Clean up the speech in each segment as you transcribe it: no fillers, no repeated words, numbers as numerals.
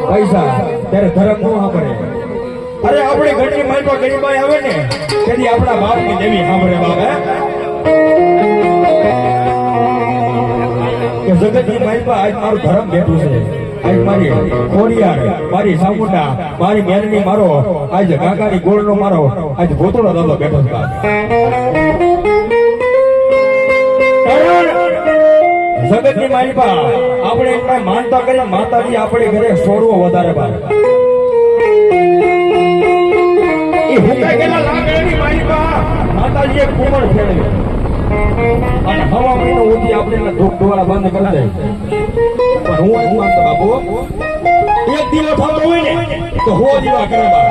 પૈસા ત્યારે ધર્મ નો સાંભળે. અરે આપણે ઘરની માલપા ગરીબાઈ આવે ને તેથી આપણા બાપની દેવી સાંભળે બાપ કે જગતની માલપા આજ મારું ધર્મ બેઠું છે. આજ મારી ખોડિયાર, મારી સામુંડા, મારી મેરણી મારો, આજ કાકાની ગોળનો મારો, આજ ભૂતળો દાદો બેઠો છે. જગતની માલપા આપણે એમના માનતા કરીને માતાજી આપણે ઘરે સોરવો વધારે બાર એ હુકા ગયેલા લાકડાની માલપા માતાજીએ કુમળ ફેરવ્યો અને હવા મહિનો ઉઠી આપણે ધૂપ ધોવાળા બંધ કરી દે. પણ હું એમ માનતો બાપુ એક દીવો થતો હોય ને તો હો દીવા કરે બાપ.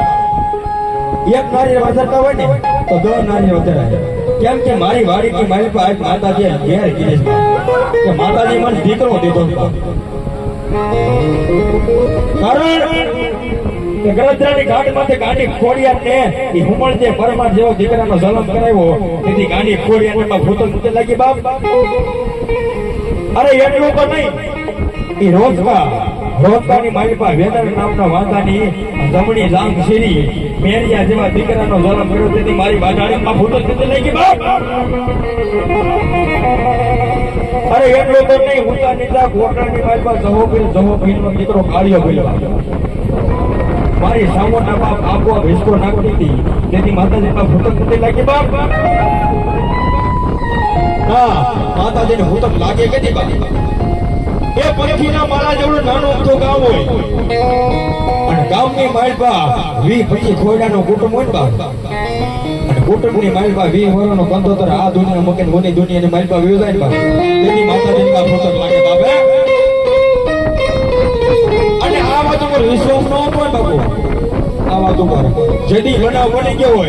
એક નારી વધારતા હોય ને તો 10 નારી વધારે. કેમ કે મારી વાડીની માલપા આજ માતાજીએ ઘેર કીધે કે માતાજી મને દીકરો દીધો. કારણ કે ગરજરાની ઘાટમાંથી ગાંડી ખોડિયાર ને એ હુમણ જે પરમાર જેવો દીકરાનો જન્મ કરાવ્યો તેથી ગાંડી ખોડિયાર માં ભૂતો ભૂતે લાગી બાપ. અરે એટલું તો નહીં, એ રોજગાની માલપા વેદર નામના વાંધાની જમણી જાંગ શીરી મેરિયા જેવા દીકરાનો જન્મ કર્યો તેથી મારી વાડાડીમાં ભૂતો ભૂતે લાગી બાપ. અરે એટલું તો નહીં, ઊંચા નીચા ગોટાની માલપા જહો ભીનો દીકરો કાળિયો બોલ્યો. મારી સામોના બાપ આપો ભેસકો નાખતી હતી તેથી માતાજીમાં ભૂતક નથી લાગી બાપ. હા, માતાજીને ભૂતક લાગે કેતી બાપ. એ પંખીના માળા જેવડું નાનું અમથું ગામ હોય અને ગામની માલપા 20-25 ખોયડાનું કુટુંબ હોય બાપ. અને કુટુંબની માલપા 20 વર્ષનો કંદોતર આ દુનિયા મકેન મોની દુનિયાની માલપા વ્યુ જાય બાપ તેથી માતાજીમાં ભૂતક લાગે બાપ. અને આ વાત ઉપર વિશ્વાસ ન હોય બાપુ. આ વાત ઉપર જેથી બનાવ બની ગયો હોય